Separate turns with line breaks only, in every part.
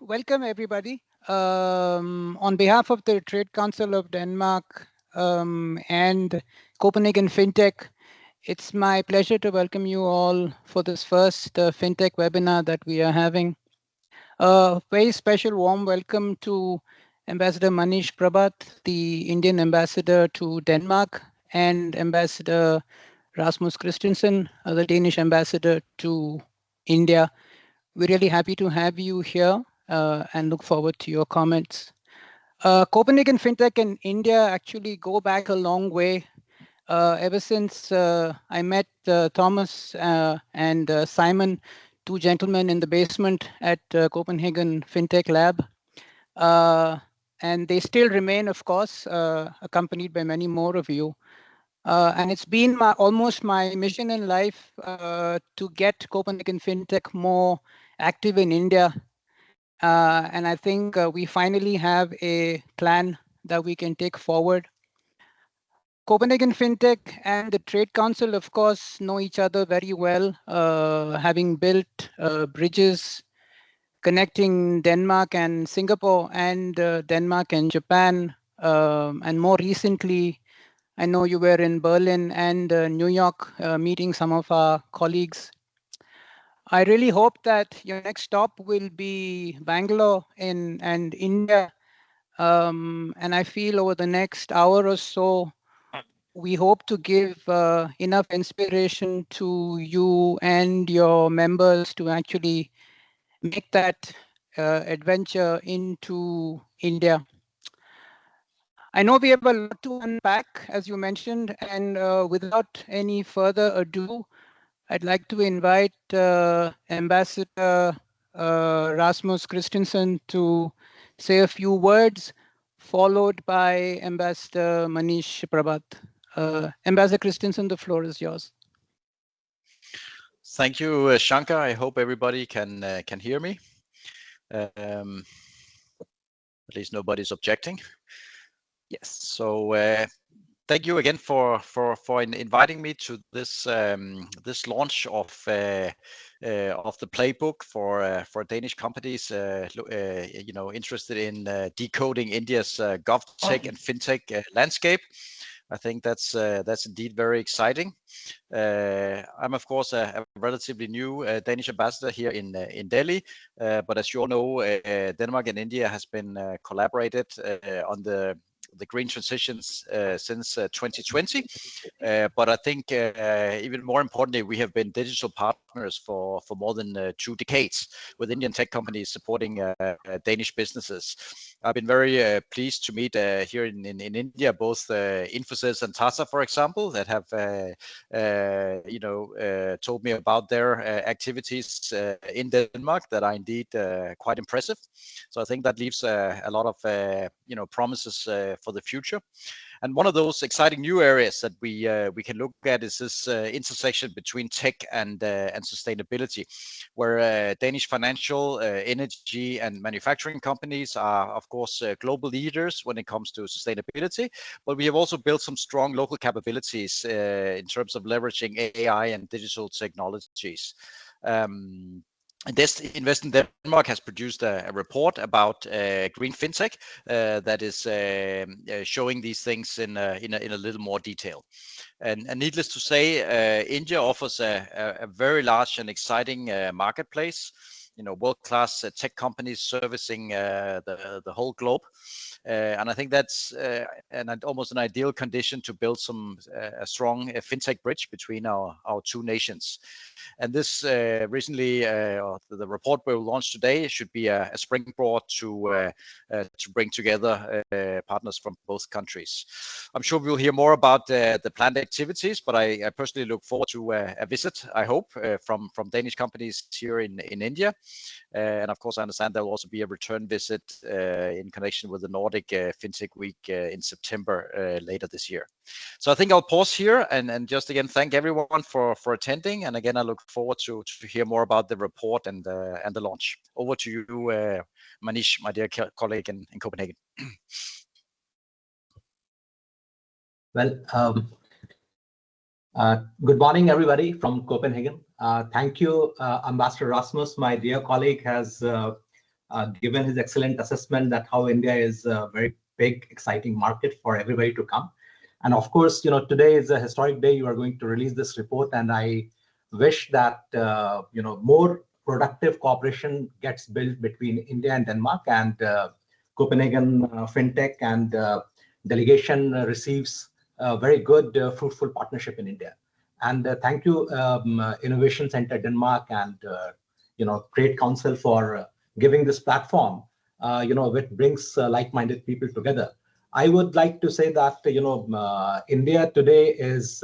welcome everybody. On behalf of the Trade Council of Denmark and Copenhagen FinTech, it's my pleasure to welcome you all for this first FinTech webinar that we are having. A very special warm welcome to Ambassador Manish Prabhat, the Indian ambassador to Denmark, and Ambassador Rasmus Christensen, the Danish ambassador to India. We're really happy to have you here and look forward to your comments. Copenhagen FinTech and India actually go back a long way. Ever since I met Thomas and Simon, two gentlemen in the basement at Copenhagen FinTech Lab. And they still remain, of course, accompanied by many more of you. And it's been almost my mission in life to get Copenhagen FinTech more active in India. And I think we finally have a plan that we can take forward. Copenhagen FinTech and the Trade Council, of course, know each other very well, having built bridges connecting Denmark and Singapore and Denmark and Japan. And more recently, I know you were in Berlin and New York meeting some of our colleagues. I really hope that your next stop will be Bangalore and India. And I feel over the next hour or so, we hope to give enough inspiration to you and your members to actually make that adventure into India. I know we have a lot to unpack, as you mentioned, and without any further ado, I'd like to invite Ambassador Rasmus Christensen to say a few words, followed by Ambassador Manish Prabhat. Ambassador Christensen, the floor is yours.
Thank you, Shankar. I hope everybody can hear me. At least nobody's objecting. Yes. So thank you again for inviting me to this this launch of the playbook for Danish companies interested in decoding India's GovTech and FinTech landscape. I think that's indeed very exciting. I'm of course a relatively new Danish ambassador here in Delhi, but as you all know, Denmark and India has been collaborated on the green transitions since 2020. But I think even more importantly, we have been digital partners for more than 2 decades with Indian tech companies supporting Danish businesses. I've been very pleased to meet here in India both Infosys and Tata, for example, that have told me about their activities in Denmark that are indeed quite impressive. So I think that leaves a lot of promises for the future. And one of those exciting new areas that we can look at is this intersection between tech and sustainability, where Danish financial, energy, and manufacturing companies are, of course, global leaders when it comes to sustainability. But we have also built some strong local capabilities in terms of leveraging AI and digital technologies. This Invest in Denmark has produced a report about green fintech that is showing these things in a little more detail. And needless to say, India offers a very large and exciting marketplace. World-class tech companies servicing the whole globe. And I think that's almost an ideal condition to build a strong fintech bridge between our two nations. And this recently, the report we will launch today should be a springboard to bring together partners from both countries. I'm sure we'll hear more about the planned activities, but I personally look forward to a visit, I hope, from Danish companies here in India. And of course, I understand there will also be a return visit in connection with the Nordic FinTech Week in September later this year. So I think I'll pause here and just again thank everyone for attending. And again, I look forward to hear more about the report and the launch. Over to you, Manish, my dear colleague in Copenhagen.
Well, good morning, everybody from Copenhagen. Thank you, Ambassador Rasmus, my dear colleague, has given his excellent assessment that how India is a very big, exciting market for everybody to come. And of course, today is a historic day. You are going to release this report, and I wish that more productive cooperation gets built between India and Denmark, and Copenhagen FinTech and delegation receives a very good, fruitful partnership in India. And thank you, Innovation Center Denmark and Trade Council for giving this platform, which brings like-minded people together. I would like to say that India today is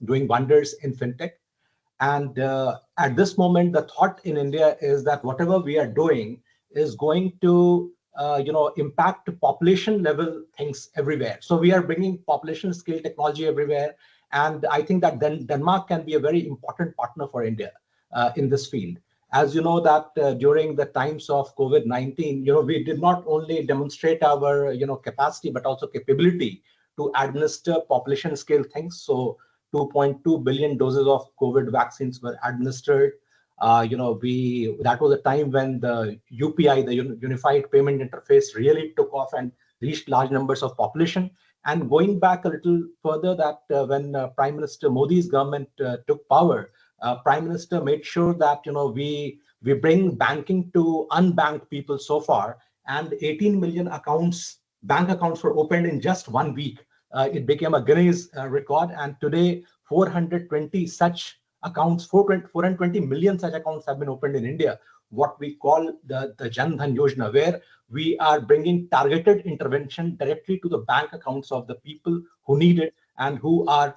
doing wonders in fintech, and at this moment, the thought in India is that whatever we are doing is going to impact population level things everywhere. So we are bringing population scale technology everywhere, and I think that then Denmark can be a very important partner for India in this field. As you know that during the times of COVID-19, we did not only demonstrate our capacity but also capability to administer population scale things. So 2.2 billion doses of COVID vaccines were administered. That was a time when the UPI, the Unified Payment Interface, really took off and reached large numbers of population. And going back a little further, that when Prime Minister Modi's government took power, Prime Minister made sure that we bring banking to unbanked people so far, and 18 million bank accounts were opened in just 1 week. It became a Guinness record, and today 420 such accounts, 420 million such accounts have been opened in India. What we call the Jan Dhan Yojana, where we are bringing targeted intervention directly to the bank accounts of the people who need it and who are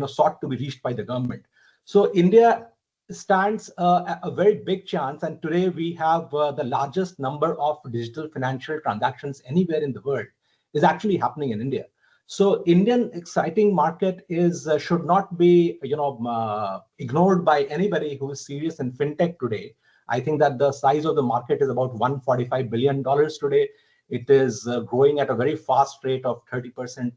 sought to be reached by the government. So India stands a very big chance, and today we have the largest number of digital financial transactions anywhere in the world is actually happening in India. So Indian exciting market is should not be ignored by anybody who is serious in fintech today. I think that the size of the market is about $145 billion today. It is growing at a very fast rate of 30%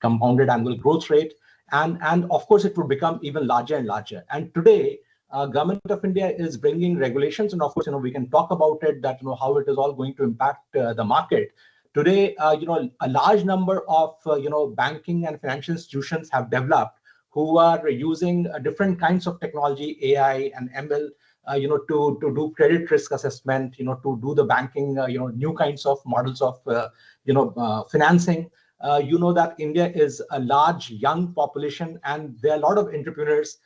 compounded annual growth rate. And of course, it would become even larger and larger. And today, Government of India is bringing regulations, and of course, we can talk about it, that how it is all going to impact the market. Today, a large number of banking and financial institutions have developed who are using different kinds of technology, AI and ML, to do credit risk assessment, to do the banking, new kinds of models of financing. That India is a large young population, and there are a lot of entrepreneurs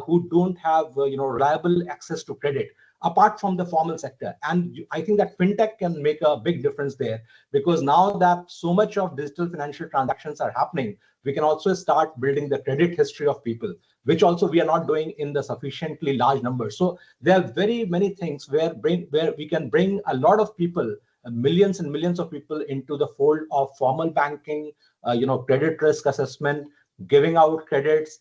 who don't have reliable access to credit apart from the formal sector. And I think that fintech can make a big difference there, because now that so much of digital financial transactions are happening, we can also start building the credit history of people, which also we are not doing in the sufficiently large numbers. So there are very many things where we can bring a lot of people, millions and millions of people, into the fold of formal banking, credit risk assessment, giving out credits,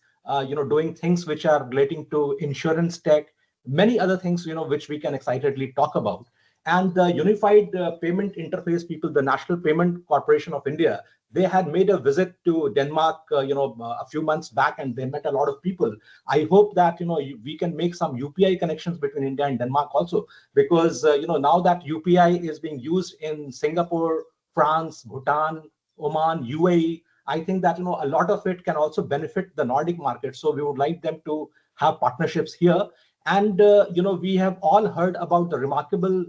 doing things which are relating to insurance tech, many other things, which we can excitedly talk about. And the Unified Payment Interface people, the National Payment Corporation of India, they had made a visit to Denmark, a few months back, and they met a lot of people. I hope that, we can make some UPI connections between India and Denmark also, because, now that UPI is being used in Singapore, France, Bhutan, Oman, UAE, I think that, a lot of it can also benefit the Nordic market. So we would like them to have partnerships here. And, we have all heard about the remarkable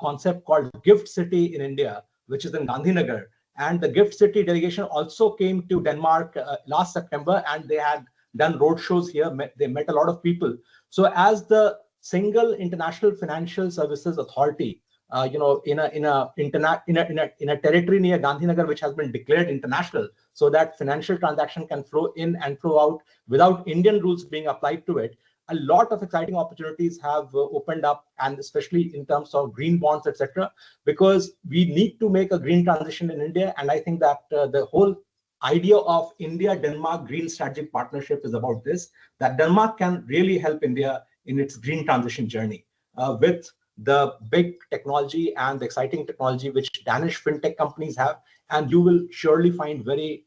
concept called Gift City in India, which is in Gandhinagar. And the Gift City delegation also came to Denmark last September, and they had done roadshows here. They met a lot of people. So as the single international financial services authority, in a territory near Gandhinagar, which has been declared international, so that financial transaction can flow in and flow out without Indian rules being applied to it, a lot of exciting opportunities have opened up, and especially in terms of green bonds, etc., because we need to make a green transition in India. And I think that the whole idea of India-Denmark Green Strategic Partnership is about this, that Denmark can really help India in its green transition journey with the big technology and the exciting technology which Danish fintech companies have. And you will surely find very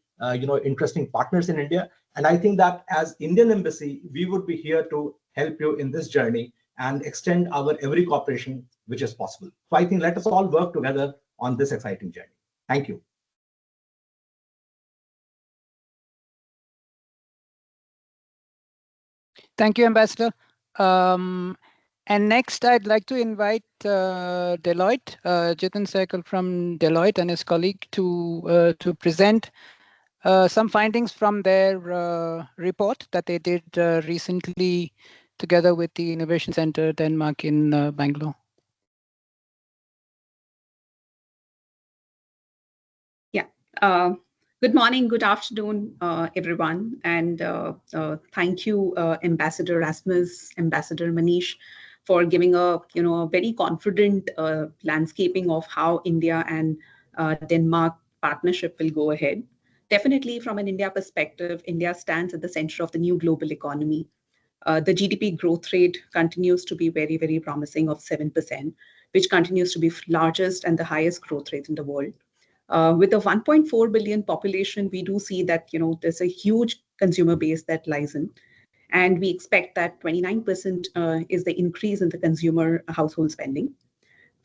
interesting partners in India. And I think that as Indian Embassy, we would be here to help you in this journey and extend our every cooperation which is possible. So I think let us all work together on this exciting journey. Thank you.
Thank you, Ambassador. And next, I'd like to invite Deloitte, Jitin Sehgal from Deloitte and his colleague to present some findings from their report that they did recently together with the Innovation Center Denmark in Bangalore.
Yeah. Good morning, good afternoon, everyone. And thank you, Ambassador Rasmus, Ambassador Manish, for giving a very confident landscaping of how India and Denmark partnership will go ahead. Definitely from an India perspective, India stands at the center of the new global economy. The GDP growth rate continues to be very, very promising of 7%, which continues to be largest and the highest growth rate in the world. With a 1.4 billion population, we do see that there's a huge consumer base that lies in. And we expect that 29% is the increase in the consumer household spending.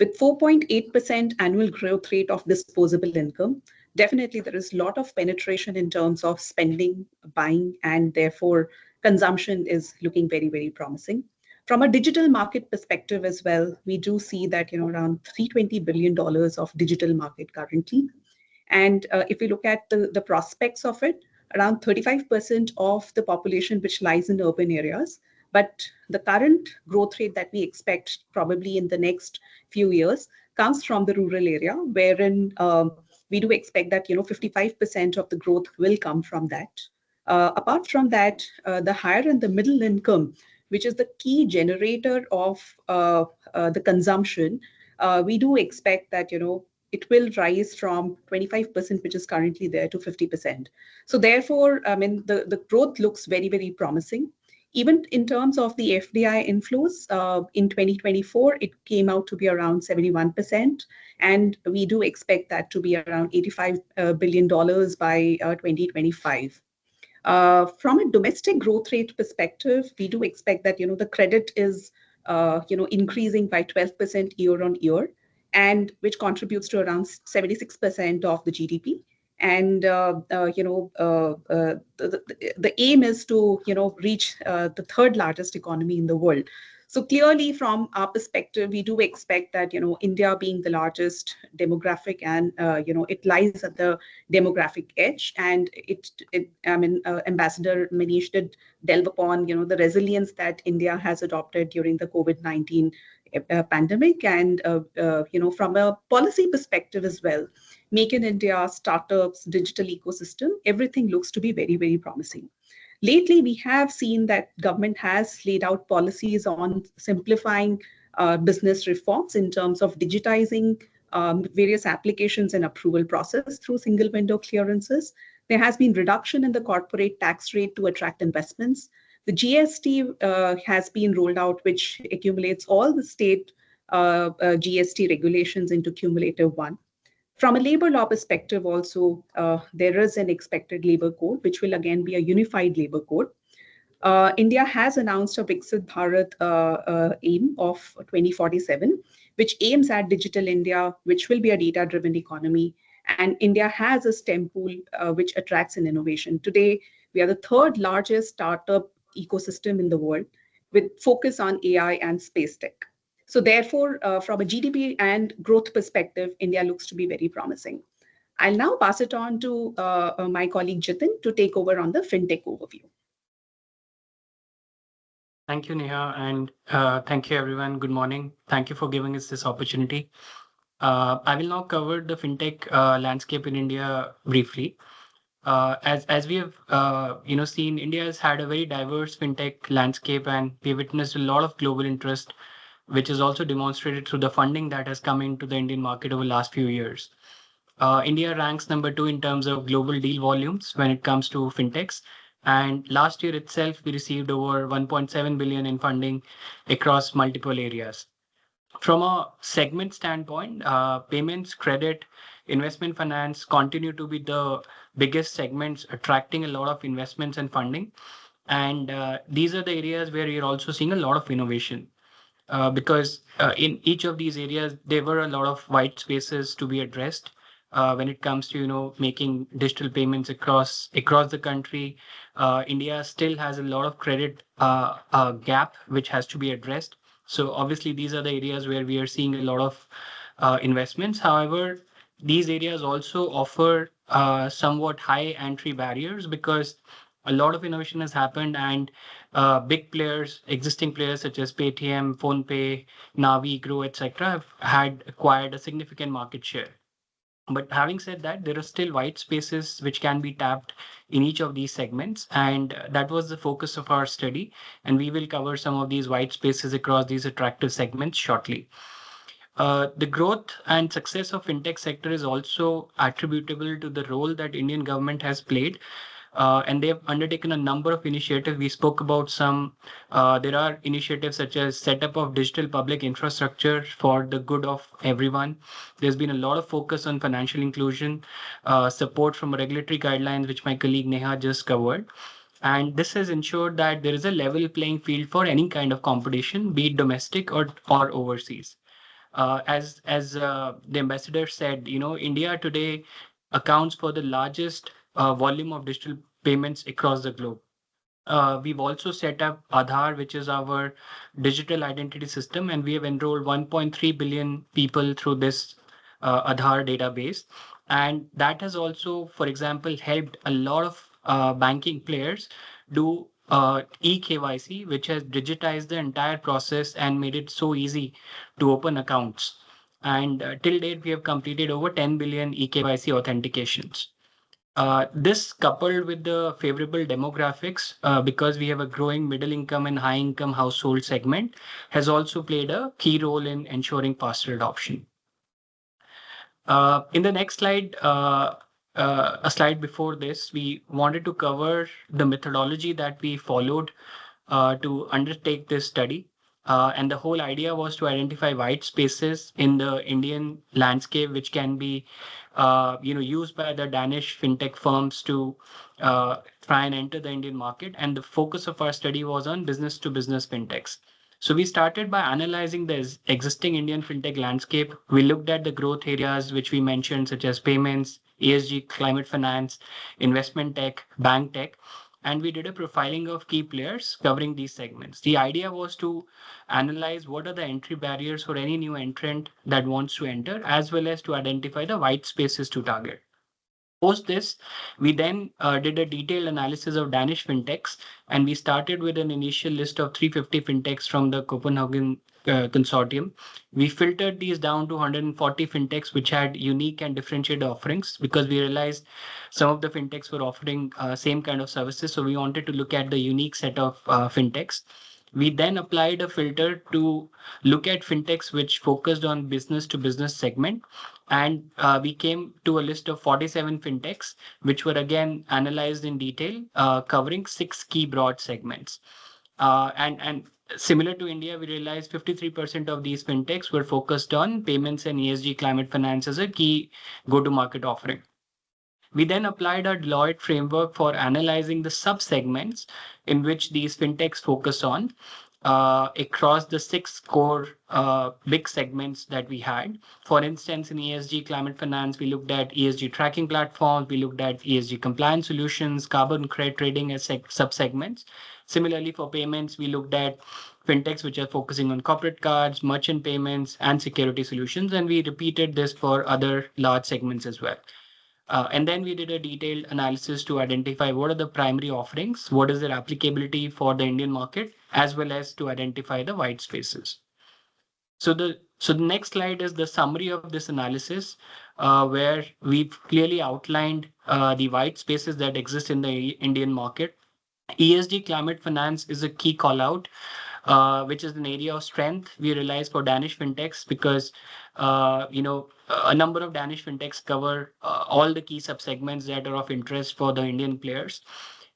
With 4.8% annual growth rate of disposable income, definitely there is a lot of penetration in terms of spending, buying, and therefore consumption is looking very, very promising. From a digital market perspective as well, we do see that around $320 billion of digital market currently. And if we look at the prospects of it, around 35% of the population which lies in urban areas. But the current growth rate that we expect probably in the next few years comes from the rural area, wherein we do expect that 55% of the growth will come from that. Apart from that, the higher and the middle income, which is the key generator of the consumption, we do expect that it will rise from 25%, which is currently there, to 50%. So therefore, I mean, the growth looks very, very promising. Even in terms of the FDI inflows, in 2024, it came out to be around 71%. And we do expect that to be around $85 billion by 2025. From a domestic growth rate perspective, we do expect that the credit is increasing by 12% year on year, and which contributes to around 76% of the GDP. And the aim is to reach the third largest economy in the world. So clearly, from our perspective, we do expect that India being the largest demographic, and it lies at the demographic edge. And Ambassador Manish did delve upon the resilience that India has adopted during the COVID-19 pandemic, and from a policy perspective as well. Make in India, startups, digital ecosystem, everything looks to be very, very promising. Lately, we have seen that government has laid out policies on simplifying business reforms in terms of digitizing various applications and approval process through single window clearances. There has been reduction in the corporate tax rate to attract investments. The GST has been rolled out, which accumulates all the state GST regulations into cumulative one. From a labor law perspective also, there is an expected labor code, which will again be a unified labor code. India has announced a Viksit Bharat aim of 2047, which aims at digital India, which will be a data-driven economy. And India has a STEM pool, which attracts an innovation. Today, we are the third largest startup ecosystem in the world, with focus on AI and space tech. So therefore, from a GDP and growth perspective, India looks to be very promising. I'll now pass it on to my colleague Jitin to take over on the FinTech overview.
Thank you, Neha, and thank you, everyone. Good morning. Thank you for giving us this opportunity. I will now cover the FinTech landscape in India briefly. As we have seen, India has had a very diverse FinTech landscape, and we witnessed a lot of global interest, which is also demonstrated through the funding that has come into the Indian market over the last few years. India ranks number 2 in terms of global deal volumes when it comes to fintechs. And last year itself, we received over 1.7 billion in funding across multiple areas. From a segment standpoint, payments, credit, investment finance continue to be the biggest segments, attracting a lot of investments and funding. And these are the areas where you're also seeing a lot of innovation. because in each of these areas, there were a lot of white spaces to be addressed. When it comes to making digital payments across the country, India still has a lot of credit gap which has to be addressed. So obviously, these are the areas where we are seeing a lot of investments. However, these areas also offer somewhat high entry barriers because a lot of innovation has happened, and big players, existing players such as Paytm, PhonePe, Navi, Grow, etc., have had acquired a significant market share. But having said that, there are still white spaces which can be tapped in each of these segments. And that was the focus of our study. And we will cover some of these white spaces across these attractive segments shortly. The growth and success of fintech sector is also attributable to the role that Indian government has played. And they have undertaken a number of initiatives. We spoke about some. There are initiatives such as setup of digital public infrastructure for the good of everyone. There's been a lot of focus on financial inclusion, support from regulatory guidelines, which my colleague Neha just covered. And this has ensured that there is a level playing field for any kind of competition, be it domestic or overseas. As the ambassador said, India today accounts for the largest volume of digital payments across the globe. We've also set up Aadhaar, which is our digital identity system, and we have enrolled 1.3 billion people through this Aadhaar database. And that has also, for example, helped a lot of banking players do eKYC, which has digitized the entire process and made it so easy to open accounts. And till date, we have completed over 10 billion eKYC authentications. This coupled with the favorable demographics, because we have a growing middle income and high income household segment, has also played a key role in ensuring faster adoption. In the next slide, a slide before this, we wanted to cover the methodology that we followed to undertake this study. And the whole idea was to identify white spaces in the Indian landscape, which can be used by the Danish fintech firms to try and enter the Indian market. And the focus of our study was on business to business fintechs. So we started by analyzing the existing Indian fintech landscape. We looked at the growth areas which we mentioned, such as payments, ESG, climate finance, investment tech, bank tech, and we did a profiling of key players covering these segments. The idea was to analyze what are the entry barriers for any new entrant that wants to enter, as well as to identify the white spaces to target. Post this, we then did a detailed analysis of Danish fintechs, and we started with an initial list of 350 fintechs from the Copenhagen consortium. We filtered these down to 140 fintechs which had unique and differentiated offerings, because we realized some of the fintechs were offering same kind of services. So we wanted to look at the unique set of fintechs. We then applied a filter to look at fintechs which focused on business to business segment. And we came to a list of 47 fintechs, which were again analyzed in detail, covering 6 key broad segments. And similar to India, we realized 53% of these fintechs were focused on payments and ESG climate finance as a key go-to-market offering. We then applied our Deloitte framework for analyzing the sub-segments in which these fintechs focus on across the 6 core big segments that we had. For instance, in ESG climate finance, we looked at ESG tracking platforms, we looked at ESG compliance solutions, carbon credit trading as sub-segments. Similarly, for payments, we looked at fintechs which are focusing on corporate cards, merchant payments, and security solutions. And we repeated this for other large segments as well. And then we did a detailed analysis to identify what are the primary offerings, what is their applicability for the Indian market, as well as to identify the white spaces. So the next slide is the summary of this analysis, where we've clearly outlined the white spaces that exist in the Indian market. ESG climate finance is a key call out, which is an area of strength we realize for Danish fintechs, because a number of Danish fintechs cover all the key subsegments that are of interest for the Indian players.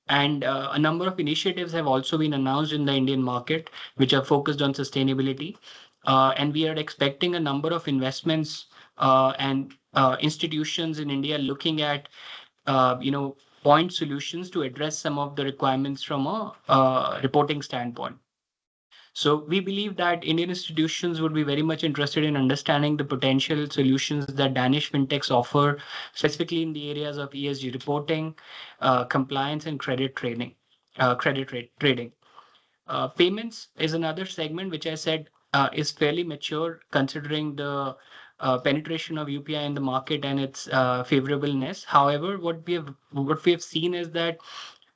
And a number of initiatives have also been announced in the Indian market, which are focused on sustainability. And we are expecting a number of investments and institutions in India looking at, point solutions to address some of the requirements from a reporting standpoint. So we believe that Indian institutions would be very much interested in understanding the potential solutions that Danish fintechs offer, specifically in the areas of ESG reporting, compliance, and trading. Payments is another segment which I said is fairly mature considering the penetration of UPI in the market and its favorableness. However, what we have seen is that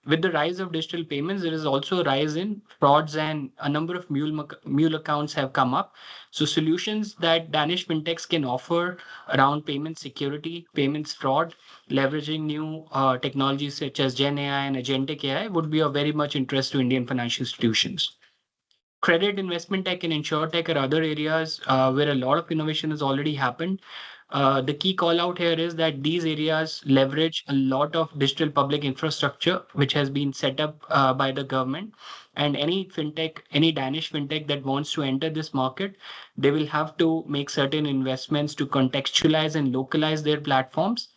with the rise of digital payments, there is also a rise in frauds, and a number of mule accounts have come up. So solutions that Danish fintechs can offer around payment security, payments fraud, leveraging new technologies such as Gen AI and Agentic AI would be of very much interest to Indian financial institutions. Credit, investment tech, and insure tech are other areas where a lot of innovation has already happened. The key call out here is that these areas leverage a lot of digital public infrastructure, which has been set up by the government. And any fintech, any Danish fintech that wants to enter this market, they will have to make certain investments to contextualize and localize their platforms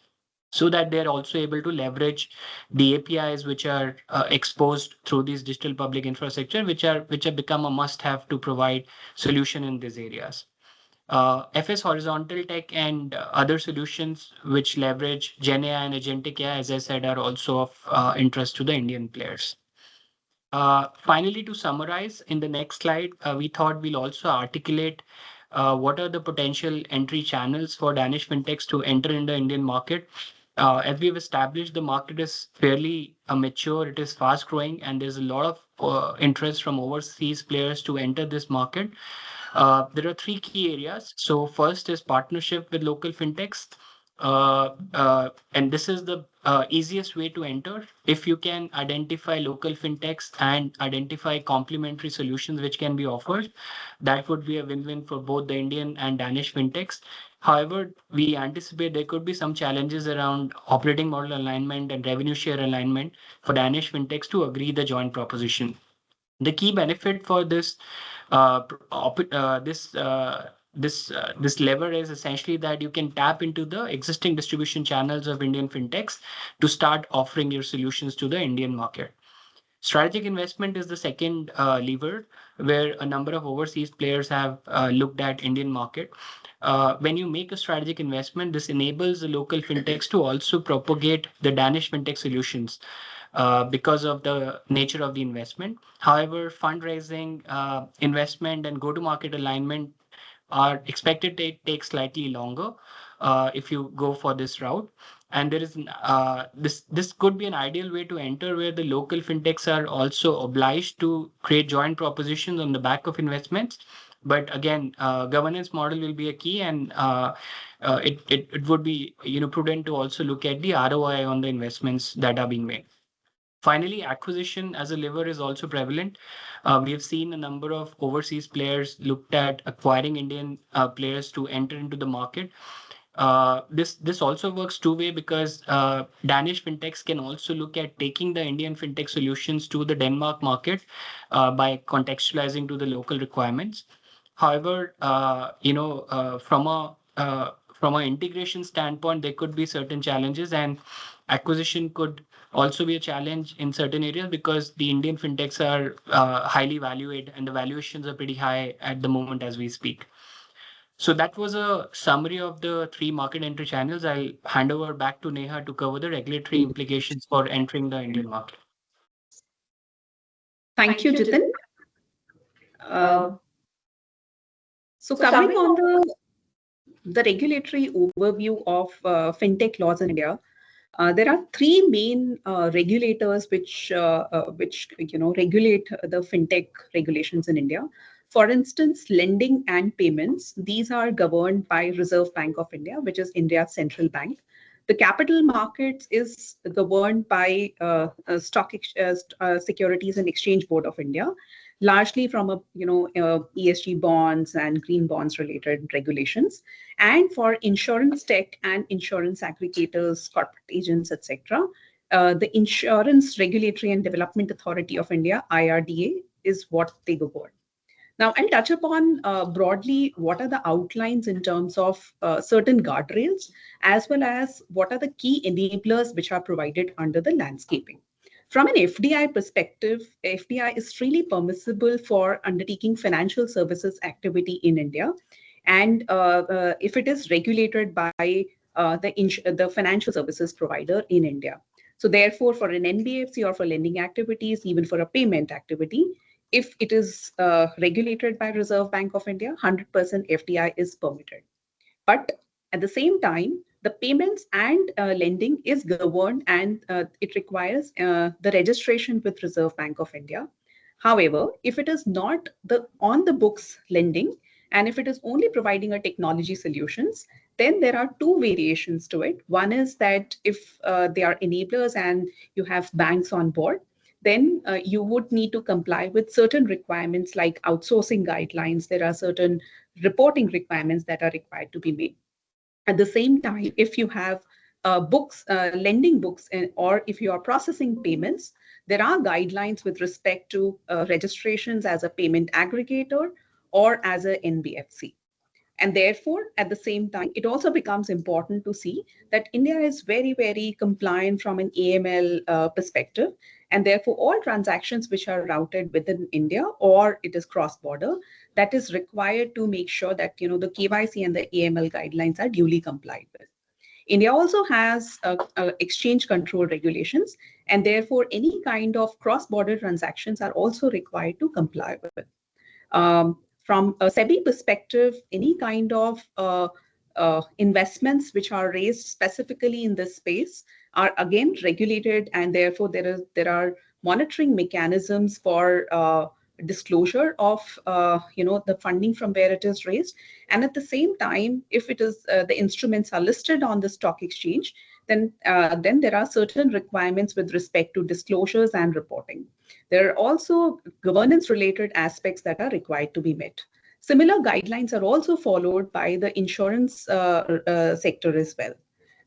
so that they're also able to leverage the APIs which are exposed through these digital public infrastructure, which have become a must-have to provide solution in these areas. FS horizontal tech and other solutions which leverage Gen AI and Agentic AI, as I said, are also of interest to the Indian players. Finally, to summarize, in the next slide, we thought we'll also articulate what are the potential entry channels for Danish fintechs to enter in the Indian market. As we've established, the market is fairly mature, it is fast growing, and there's a lot of interest from overseas players to enter this market. There are three key areas. So first is partnership with local fintechs. And this is the easiest way to enter. If you can identify local fintechs and identify complementary solutions which can be offered, that would be a win-win for both the Indian and Danish fintechs. However, we anticipate there could be some challenges around operating model alignment and revenue share alignment for Danish fintechs to agree the joint proposition. The key benefit for this this lever is essentially that you can tap into the existing distribution channels of Indian fintechs to start offering your solutions to the Indian market. Strategic investment is the second lever, where a number of overseas players have looked at Indian market. When you make a strategic investment, this enables the local fintechs to also propagate the Danish fintech solutions because of the nature of the investment. However, fundraising, investment, and go-to-market alignment are expected to take slightly longer if you go for this route. And there is this could be an ideal way to enter, where the local fintechs are also obliged to create joint propositions on the back of investments. But again, governance model will be a key, and it would be prudent to also look at the ROI on the investments that are being made. Finally, acquisition as a lever is also prevalent. We have seen a number of overseas players looked at acquiring Indian players to enter into the market. This also works two-way, because Danish fintechs can also look at taking the Indian fintech solutions to the Denmark market by contextualizing to the local requirements. However, from an integration standpoint, there could be certain challenges, and acquisition could also be a challenge in certain areas because the Indian fintechs are highly valued and the valuations are pretty high at the moment as we speak. So that was a summary of the three market entry channels. I'll hand over back to Neha to cover the regulatory implications for entering the Indian market.
Thank you, Jitin. So covering on the regulatory overview of fintech laws in India, there are three main regulators which regulate the fintech regulations in India. For instance, lending and payments, these are governed by Reserve Bank of India, which is India's central bank. The capital markets is governed by Securities and Exchange Board of India, largely from ESG bonds and green bonds related regulations. And for insurance tech and insurance aggregators, corporate agents, etc., the Insurance Regulatory and Development Authority of India, IRDA, is what they govern. Now, I'll touch upon broadly what are the outlines in terms of certain guardrails, as well as what are the key enablers which are provided under the landscaping. From an FDI perspective, FDI is freely permissible for undertaking financial services activity in India. And if it is regulated by the financial services provider in India. So therefore, for an NBFC or for lending activities, even for a payment activity, if it is regulated by Reserve Bank of India, 100% FDI is permitted. But at the same time, the payments and lending is governed, and it requires the registration with Reserve Bank of India. However, if it is not the on the books lending, and if it is only providing a technology solutions, then there are two variations to it. One is that if they are enablers and you have banks on board, then you would need to comply with certain requirements like outsourcing guidelines. There are certain reporting requirements that are required to be made. At the same time, if you have books, lending books, or if you are processing payments, there are guidelines with respect to registrations as a payment aggregator or as a NBFC. And therefore, at the same time, it also becomes important to see that India is very, very compliant from an AML perspective. And therefore, all transactions which are routed within India or it is cross-border, that is required to make sure that the KYC and the AML guidelines are duly complied with. India also has exchange control regulations, and therefore any kind of cross-border transactions are also required to comply with. From a SEBI perspective, any kind of investments which are raised specifically in this space are again regulated, and therefore there are monitoring mechanisms for disclosure of the funding from where it is raised. And at the same time, if it is the instruments are listed on the stock exchange, then there are certain requirements with respect to disclosures and reporting. There are also governance-related aspects that are required to be met. Similar guidelines are also followed by the insurance sector as well.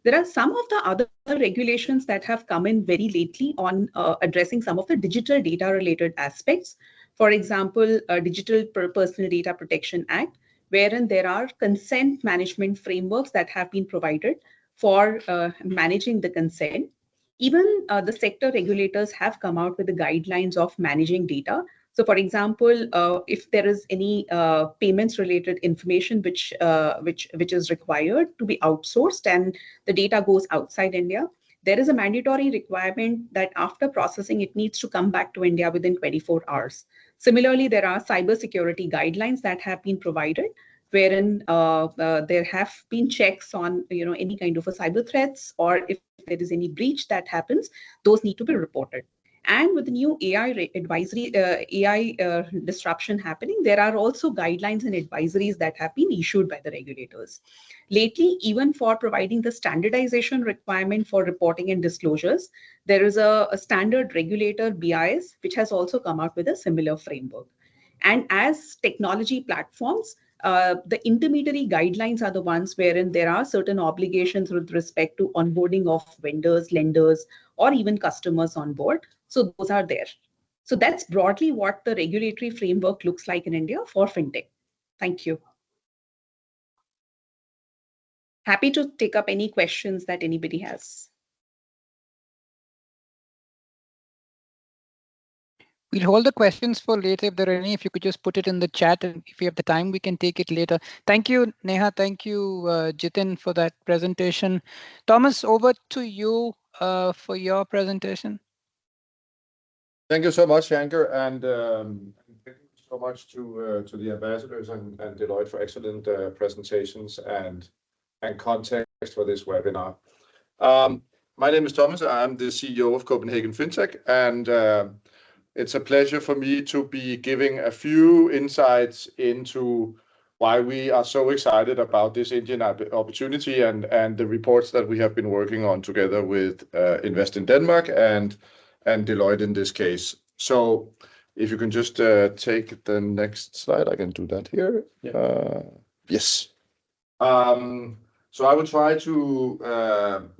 There are some of the other regulations that have come in very lately on addressing some of the digital data-related aspects. For example, Digital Personal Data Protection Act, wherein there are consent management frameworks that have been provided for managing the consent. Even the sector regulators have come out with the guidelines of managing data. So for example, if there is any payments related information which is required to be outsourced and the data goes outside India, there is a mandatory requirement that after processing, it needs to come back to India within 24 hours. Similarly, there are cybersecurity guidelines that have been provided, wherein there have been checks on any kind of a cyber threats, or if there is any breach that happens, those need to be reported. And with the new AI advisory, AI disruption happening, there are also guidelines and advisories that have been issued by the regulators. Lately, even for providing the standardization requirement for reporting and disclosures, there is a standard regulator, BIS, which has also come out with a similar framework. And as technology platforms, the intermediary guidelines are the ones wherein there are certain obligations with respect to onboarding of vendors, lenders, or even customers on board. So those are there. So that's broadly what the regulatory framework looks like in India for FinTech. Thank you. Happy to take up any questions that anybody has.
We'll hold the questions for later if there are any. If you could just put it in the chat, and if we have the time, we can take it later. Thank you, Neha. Thank you, Jitin, for that presentation. Thomas, over to you for your presentation.
Thank you so much, Shankar, and thank you so much to the ambassadors and Deloitte for excellent presentations and context for this webinar. My name is Thomas. I'm the CEO of Copenhagen FinTech, and it's a pleasure for me to be giving a few insights into why we are so excited about this Indian opportunity and the reports that we have been working on together with Invest in Denmark and Deloitte in this case. So if you can just take the next slide, I can do that here. Yeah. Yes. So I will try to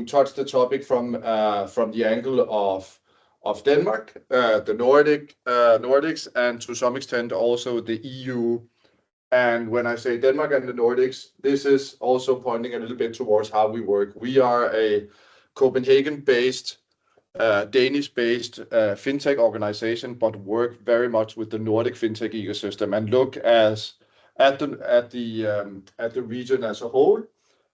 touch the topic from the angle of Denmark, the Nordics, and to some extent also the EU. And when I say Denmark and the Nordics, this is also pointing a little bit towards how we work. We are a Copenhagen-based Danish-based FinTech organization, but work very much with the Nordic FinTech ecosystem and look at the region as a whole.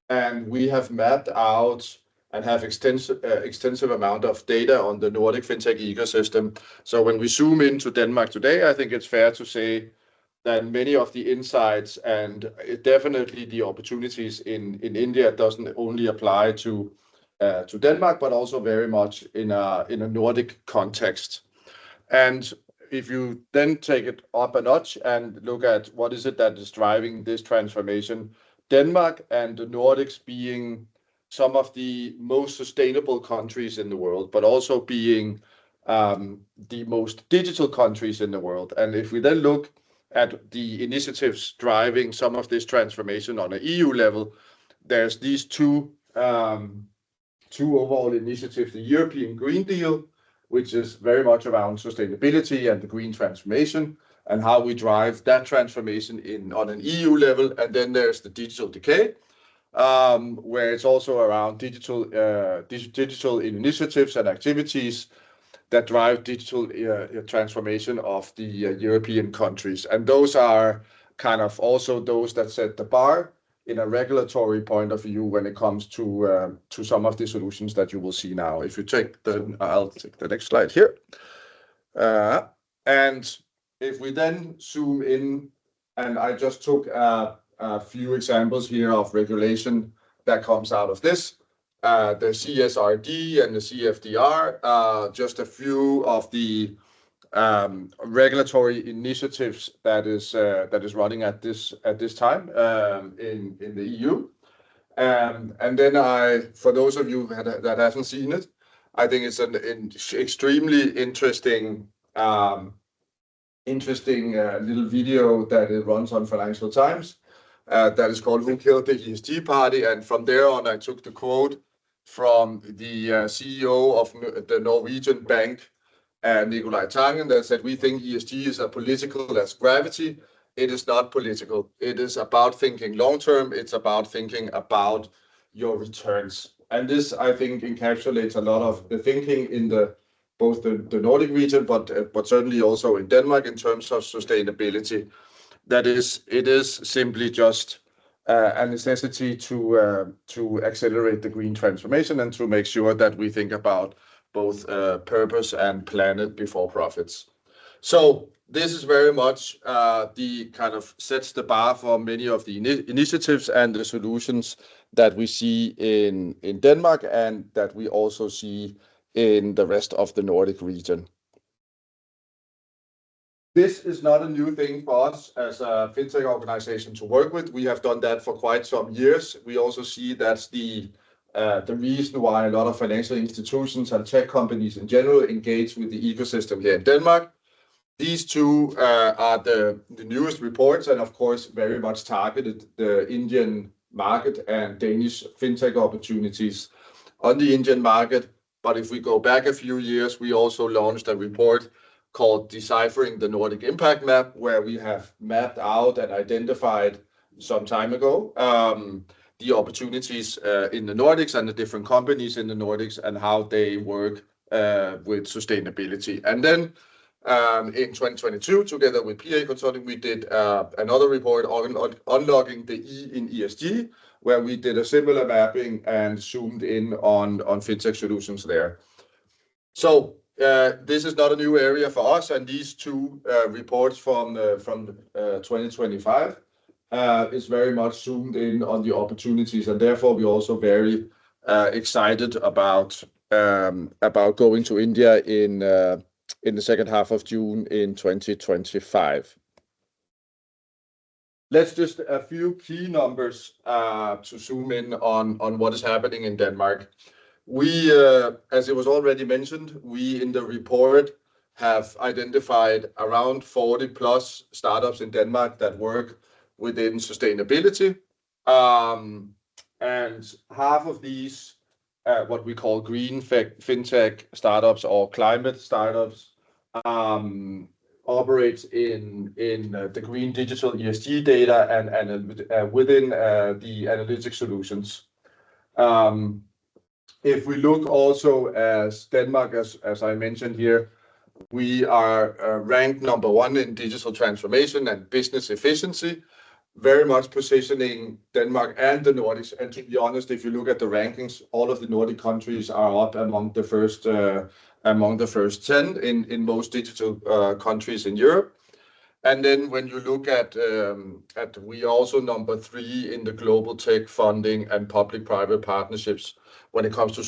And we have mapped out and have extensive amount of data on the Nordic FinTech ecosystem. So when we zoom into Denmark today, I think it's fair to say that many of the insights and definitely the opportunities in India doesn't only apply to Denmark, but also very much in a Nordic context. And if you then take it up a notch and look at what is it that is driving this transformation, Denmark and the Nordics being some of the most sustainable countries in the world, but also being the most digital countries in the world. And if we then look at the initiatives driving some of this transformation on an EU level, there's these two overall initiatives: the European Green Deal, which is very much around sustainability and the green transformation and how we drive that transformation on an EU level. And then there's the digital decay, where it's also around digital initiatives and activities that drive digital transformation of the European countries. And those are kind of also those that set the bar in a regulatory point of view when it comes to some of the solutions that you will see now. If you I'll take the next slide here. And if we then zoom in, and I just took a few examples here of regulation that comes out of this. The CSRD and the CFDR, just a few of the regulatory initiatives that is running at this time in the EU. And then for those of you that hasn't seen it, I think it's an extremely interesting little video that it runs on Financial Times that is called "Who Killed the ESG Party?" And from there on, I took the quote from the CEO of the Norwegian bank, Nicolai Tangen, that said, "We think ESG is as political as gravity. It is not political. It is about thinking long-term. It's about thinking about your returns." And this, I think, encapsulates a lot of the thinking in both the Nordic region, but certainly also in Denmark in terms of sustainability. That is, it is simply just a necessity to accelerate the green transformation and to make sure that we think about both purpose and planet before profits. So this is very much the kind of sets the bar for many of the initiatives and the solutions that we see in Denmark and that we also see in the rest of the Nordic region. This is not a new thing for us as a FinTech organization to work with. We have done that for quite some years. We also see that's the reason why a lot of financial institutions and tech companies in general engage with the ecosystem here in Denmark. These two are the newest reports and of course very much targeted the Indian market and Danish FinTech opportunities on the Indian market. But if we go back a few years, we also launched a report called Deciphering the Nordic Impact Map, where we have mapped out and identified some time ago the opportunities in the Nordics and the different companies in the Nordics and how they work with sustainability. And then in 2022, together with PA Consulting, we did another report on unlocking the E in ESG, where we did a similar mapping and zoomed in on FinTech solutions there. So this is not a new area for us, and these two reports from 2025 is very second zoomed in on the opportunities, and therefore we're also very excited about going to India in the second half of June in 2025. Let's just a few key numbers to zoom in on what is happening in Denmark. We, as it was already mentioned, we in the report have identified around 40 plus startups in Denmark that work within sustainability. And half of these, what we call green FinTech startups or climate startups, operates in the green digital ESG data and within the analytic solutions. If we look also as Denmark, as I mentioned here, we are ranked number 1 in digital transformation and business efficiency, very much positioning Denmark and the Nordics. And to be honest, if you look at the rankings, all of the Nordic countries are up among the first 10 in most digital countries in Europe. And then when you look at we are also number 3 in the global tech funding and public-private partnerships when it comes to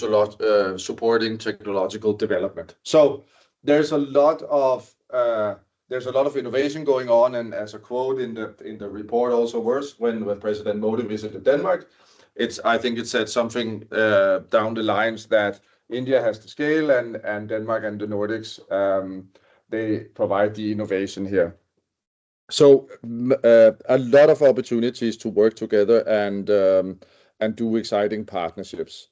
supporting technological development. So there's a lot of innovation going on, and as a quote in the report also was when President Modi visited Denmark, I think it said something down the lines that India has the scale and Denmark and the Nordics they provide the innovation here. So a lot of opportunities to work together and do exciting partnerships.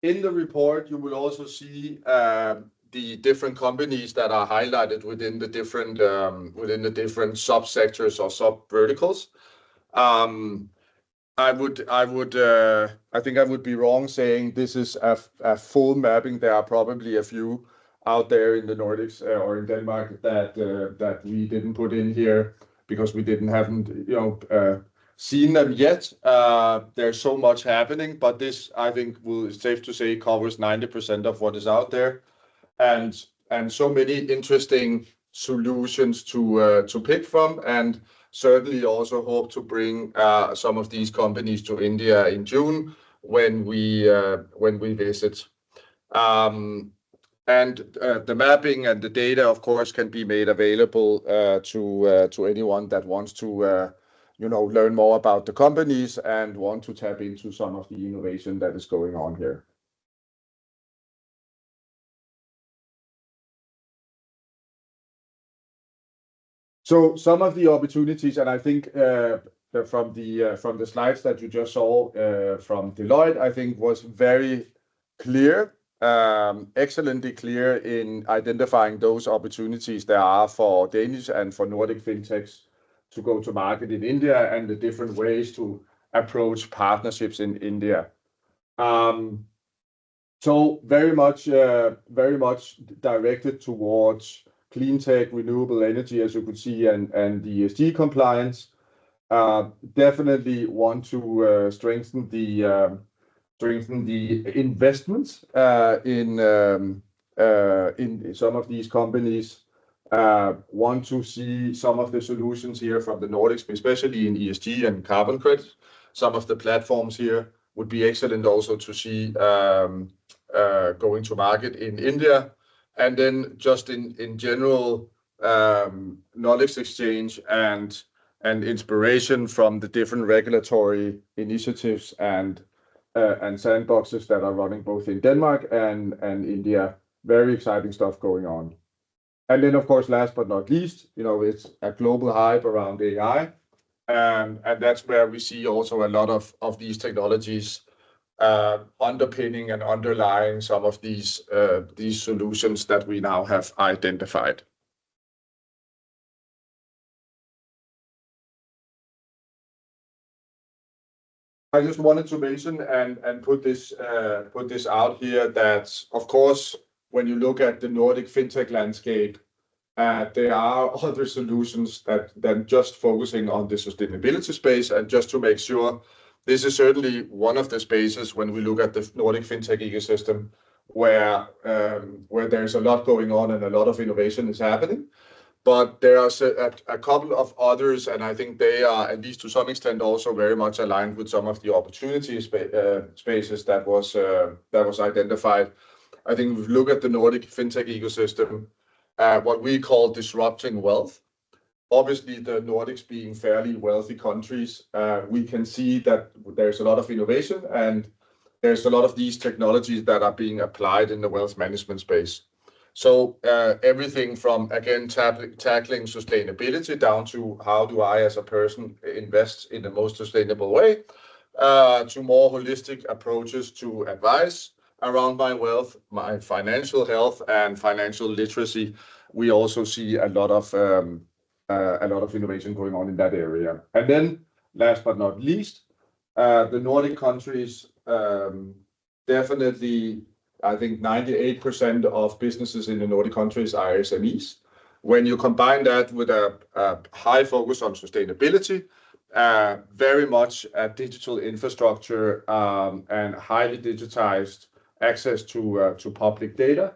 In the report, you will also see the different companies that are highlighted within the different subsectors or sub verticals. I think I would be wrong saying this is a full mapping. There are probably a few out there in the Nordics or in Denmark that we didn't put in here because we haven't seen them yet. There's so much happening, but this I think is safe to say covers 90% of what is out there, and so many interesting solutions to pick from, and certainly also hope to bring some of these companies to India in June when we visit. And the mapping and the data, of course, can be made available to anyone that wants to learn more about the companies and want to tap into some of the innovation that is going on here. So some of the opportunities, and I think from the slides that you just saw from Deloitte, I think was very clear, excellently clear in identifying those opportunities there are for Danish and for Nordic fintechs to go to market in India and the different ways to approach partnerships in India. So very much directed towards clean tech, renewable energy, as you could see, and the ESG compliance. Definitely want to strengthen the investments in some of these companies. Want to see some of the solutions here from the Nordics, especially in ESG and carbon credit. Some of the platforms here would be excellent also to see going to market in India. And then just in general, knowledge exchange and inspiration from the different regulatory initiatives and sandboxes that are running both in Denmark and India. Very exciting stuff going on. And then, of course, last but not least, it's a global hype around AI. And that's where we see also a lot of these technologies underpinning and underlying some of these solutions that we now have identified. I just wanted to mention and put this out here that, of course, when you look at the Nordic fintech landscape, there are other solutions than just focusing on the sustainability space. And just to make sure, this is certainly one of the spaces when we look at the Nordic fintech ecosystem where there's a lot going on and a lot of innovation is happening. But there are a couple of others, and I think they are, at least to some extent, also very much aligned with some of the opportunity spaces that was identified. I think if we look at the Nordic fintech ecosystem, what we call disrupting wealth. Obviously, the Nordics being fairly wealthy countries, we can see that there's a lot of innovation and there's a lot of these technologies that are being applied in the wealth management space. So everything from, again, tackling sustainability down to how do I as a person invest in the most sustainable way, to more holistic approaches to advice around my wealth, my financial health and financial literacy. We also see a lot of innovation going on in that area. And then last but not least, The Nordic countries, definitely, I think 98% of businesses in the Nordic countries are SMEs. When you combine that with a high focus on sustainability, very much a digital infrastructure, and highly digitized access to public data,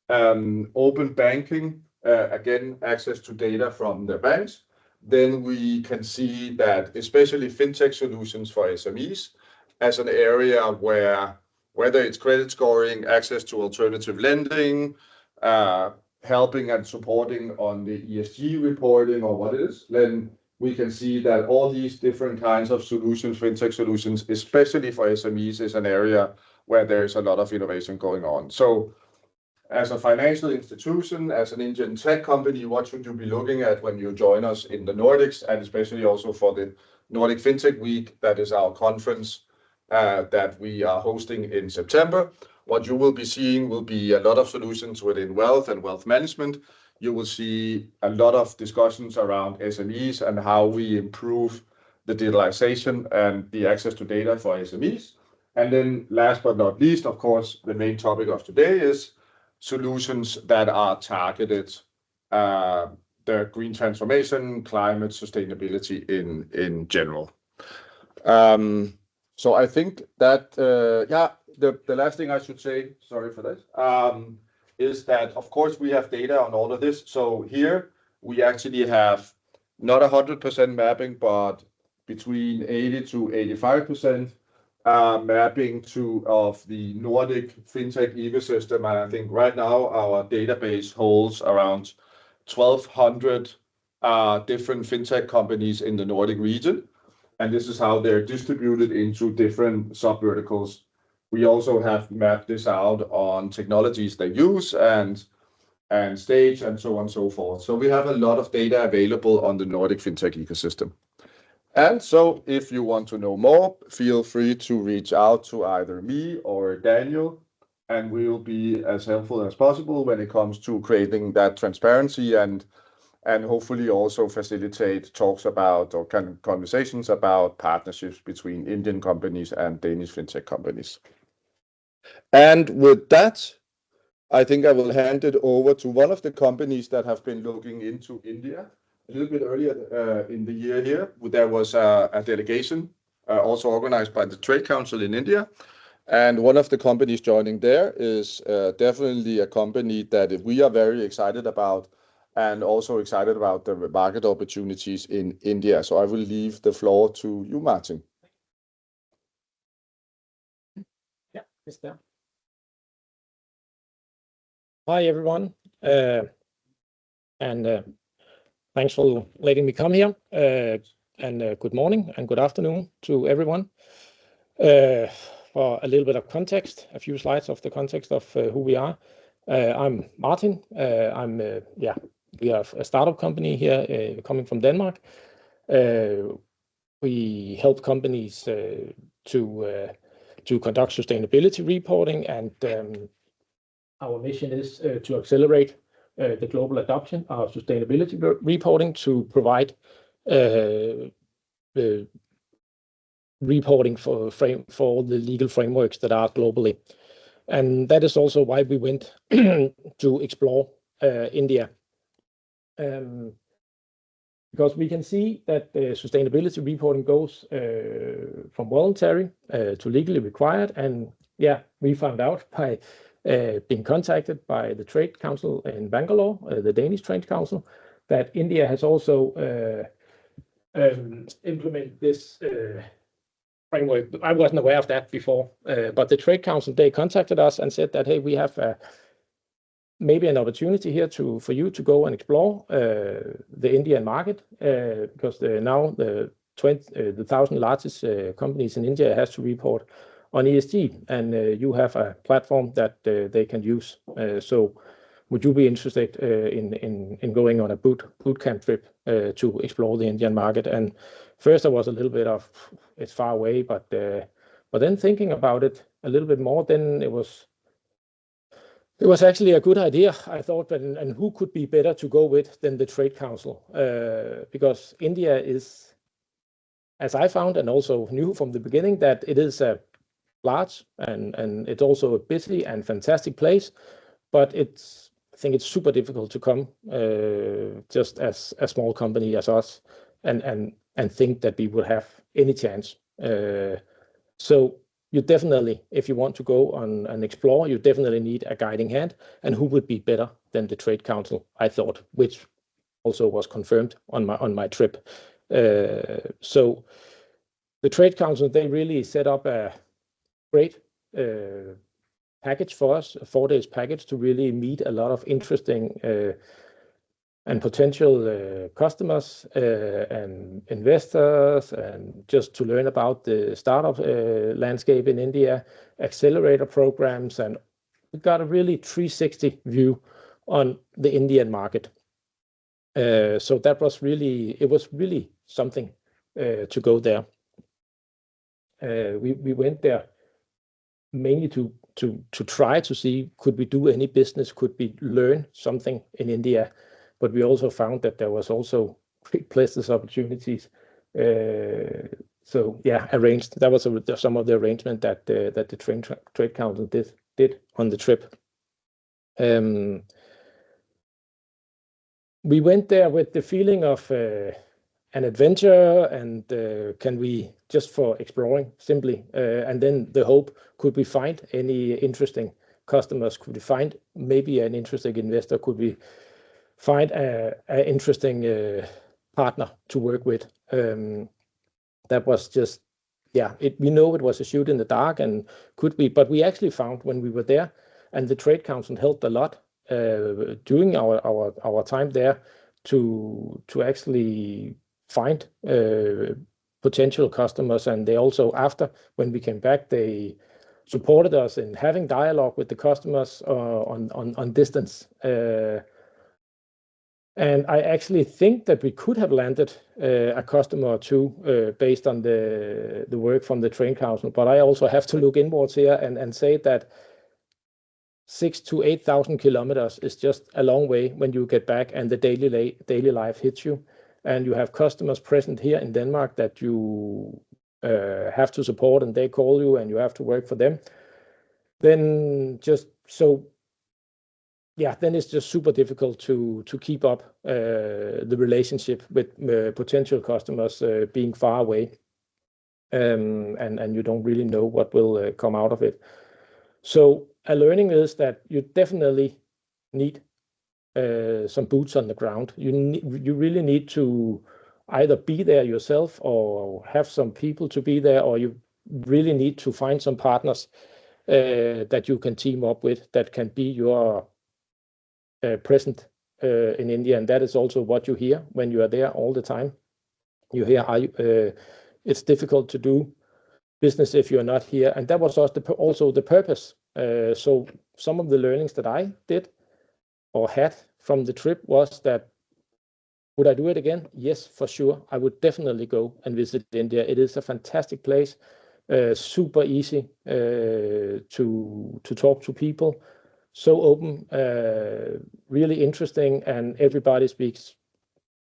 open banking, again, access to data from the banks, then we can see that especially fintech solutions for SMEs as an area where, whether it's credit scoring, access to alternative lending, helping and supporting on the ESG reporting or what it is, then we can see that all these different kinds of solutions, fintech solutions, especially for SMEs, is an area where there's a lot of innovation going on. So as a financial institution, as an Indian tech company, what should you be looking at when you join us in the Nordics, and especially also for the Nordic FinTech Week, that is our conference that we are hosting in September. What you will be seeing will be a lot of solutions within wealth and wealth management. You will see a lot of discussions around SMEs and how we improve the digitalization and the access to data for SMEs. And then last but not least, of course, the main topic of today is solutions that are targeted the green transformation, climate, sustainability in general. So I think that, the last thing I should say, sorry for this, is that, of course, we have data on all of this. So here we actually have not 100% mapping, but between 80 to 85% mapping of the Nordic FinTech ecosystem. And I think right now our database holds around 1,200 different FinTech companies in the Nordic region. And this is how they're distributed into different sub-verticals. We also have mapped this out on technologies they use and stage and so on and so forth. So we have a lot of data available on the Nordic FinTech ecosystem. And so if you want to know more, feel free to reach out to either me or Daniel, and we will be as helpful as possible when it comes to creating that transparency and hopefully also facilitate talks about or kind of conversations about partnerships between Indian companies and Danish FinTech companies. And with that, I think I will hand it over to one of the companies that have been looking into India. A little bit earlier in the year here, there was a delegation also organized by the Trade Council in India. And one of the companies joining there is definitely a company that we are very excited about, and also excited about the market opportunities in India. So I will leave the floor to you, Martin.
Yeah, it's there. Hi, everyone. Thanks for letting me come here. Good morning and good afternoon to everyone. For a little bit of context, a few slides of the context of who we are. I'm Martin. We are a startup company here coming from Denmark. We help companies to conduct sustainability reporting, and our mission is to accelerate the global adoption of sustainability reporting to provide reporting for the legal frameworks that are globally. And that is also why we went to explore India. Because we can see that the sustainability reporting goes from voluntary to legally required. And we found out by being contacted by the Trade Council in Bangalore, the Danish Trade Council, that India has also implemented this framework. I wasn't aware of that before, but the Trade Council, they contacted us and said that, hey, we have maybe an opportunity here for you to go and explore the Indian market, because now the 1,000 largest companies in India has to report on ESG, and you have a platform that they can use. So would you be interested in going on a boot camp trip to explore the Indian market? And first I was a little bit of, it's far away, but then thinking about it a little bit more, then it was actually a good idea, I thought, and who could be better to go with than the Trade Council? Because India is as I found and also knew from the beginning, that it is a large and it's also a busy and fantastic place, but I think it's super difficult to come just as a small company as us and think that we will have any chance. So you definitely, if you want to go on and explore, you definitely need a guiding hand, and who would be better than the Trade Council, I thought, which also was confirmed on my trip. So the Trade Council, they really set up a great package for us, a 4-day package to really meet a lot of interesting and potential customers and investors, and just to learn about the startup landscape in India, accelerator programs, and we got a really 360 view on the Indian market. So that was really something to go there. We went there mainly to try to see, could we do any business, could we learn something in India, but we also found that there was also great business opportunities. So yeah, that was some of the arrangement that the Trade Council did on the trip. We went there with the feeling of an adventure, and can we just for exploring simply, and then the hope, could we find any interesting customers, could we find maybe an interesting investor, could we find an interesting partner to work with. That was just, yeah, we know it was a shoot in the dark, and could we, but we actually found when we were there, and the Trade Council helped a lot during our time there to actually find potential customers, and they also, after when we came back, they supported us in having dialogue with the customers on distance. And I actually think that we could have landed a customer or two based on the work from the Trade Council, but I also have to look inwards here and say that 6,000 to 8,000 kilometers is just a long way when you get back and the daily life hits you, and you have customers present here in Denmark that you have to support, and they call you and you have to work for them. Then just so, yeah, then it's just super difficult to keep up the relationship with potential customers being far away, and you don't really know what will come out of it. So a learning is that you definitely need some boots on the ground. You really need to either be there yourself or have some people to be there, or you really need to find some partners that you can team up with, that can be your present in India. And that is also what you hear when you are there all the time. You hear it's difficult to do business if you're not here, and that was also the purpose. So some of the learnings that I did or had from the trip was that, would I do it again? Yes, for sure. I would definitely go and visit India. It is a fantastic place, super easy to talk to people, so open, really interesting, and everybody speaks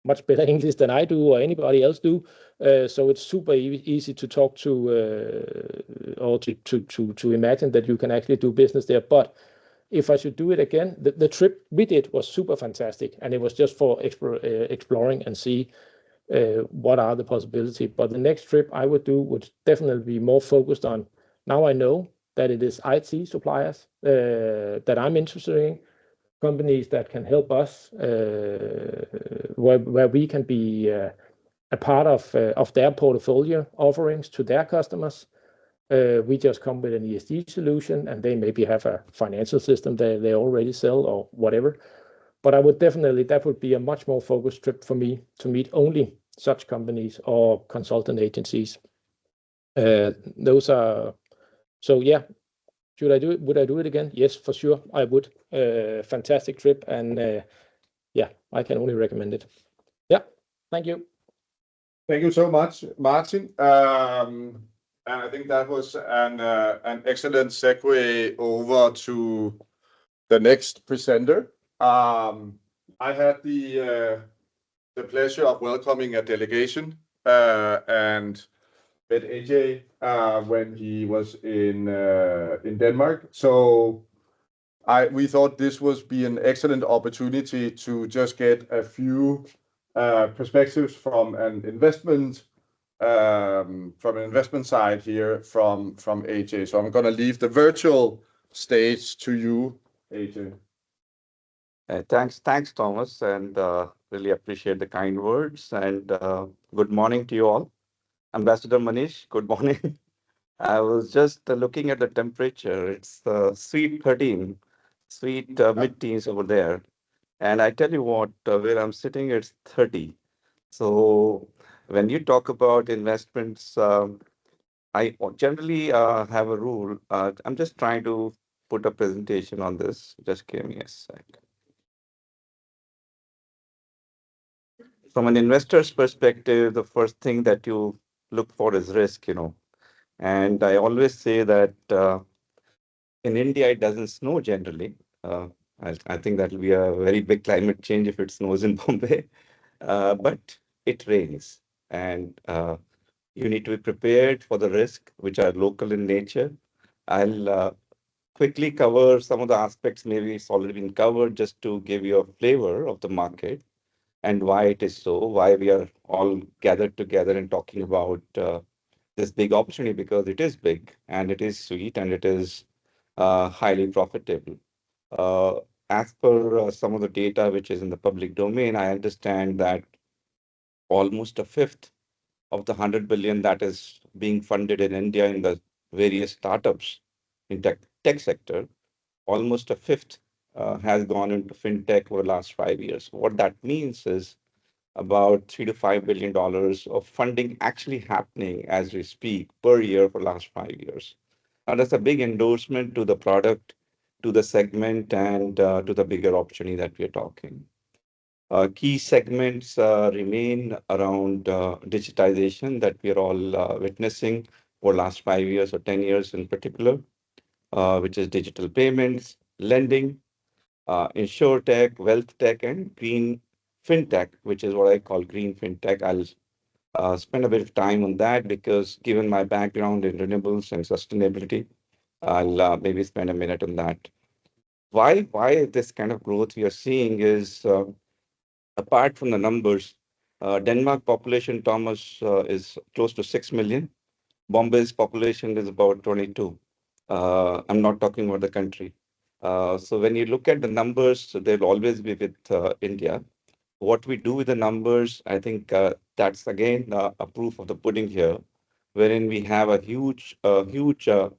much better English than I do or anybody else do. So it's super easy to talk to or to imagine that you can actually do business there. But if I should do it again, the trip we did was super fantastic, and it was just for exploring and see what are the possibilities. But the next trip I would do would definitely be more focused on, now I know that it is IT suppliers that I'm interested in, companies that can help us, where we can be a part of their portfolio offerings to their customers. We just come with an ESG solution, and they maybe have a financial system that they already sell or whatever. But I would definitely, that would be a much more focused trip for me, to meet only such companies or consultant agencies. Those are, so yeah. Should I do it? Would I do it again? Yes, for sure, I would. Fantastic trip, and yeah, I can only recommend it. Yeah, thank you.
Thank you so much, Martin. And I think that was an excellent segue over to the next presenter. I had the pleasure of welcoming a delegation and met AJ when he was in Denmark. So we thought this would be an excellent opportunity to just get a few perspectives from an investment side here from AJ. So I'm going to leave the virtual stage to you, AJ.
Thanks, Thomas, and really appreciate the kind words. And good morning to you all. Ambassador Manish, good morning. I was just looking at the temperature. It's sweet 13, sweet mid-teens over there. And I tell you what, where I'm sitting, it's 30. So when you talk about investments, I generally have a rule. I'm just trying to put a presentation on this. Just give me a sec. From an investor's perspective, the first thing that you look for is risk, And I always say that in India, it doesn't snow generally. I think that will be a very big climate change if it snows in Bombay. But it rains. And you need to be prepared for the risk, which are local in nature. I'll quickly cover some of the aspects, maybe it's already been covered, just to give you a flavor of the market and why it is so, why we are all gathered together and talking about this big opportunity, because it is big and it is sweet and it is highly profitable. As per some of the data which is in the public domain, I understand that almost a fifth of the 100 billion that is being funded in India in the various startups in tech sector, almost a fifth has gone into fintech over the last 5 years. What that means is about $3 to $5 billion of funding actually happening as we speak per year for the last 5 years. And that's a big endorsement to the product, to the segment, and to the bigger opportunity that we are talking. Key segments remain around digitization that we are all witnessing for the last 5 years or 10 years in particular, which is digital payments, lending, insurtech, wealth tech, and green fintech, which is what I call green fintech. I'll spend a bit of time on that because given my background in renewables and sustainability, I'll maybe spend a minute on that. Why this kind of growth we are seeing is apart from the numbers, Denmark population, Thomas, is close to 6 million. Bombay's population is about 22. I'm not talking about the country. So when you look at the numbers, they'll always be with India. What we do with the numbers, I think that's again a proof of the pudding here, wherein we have a huge demographic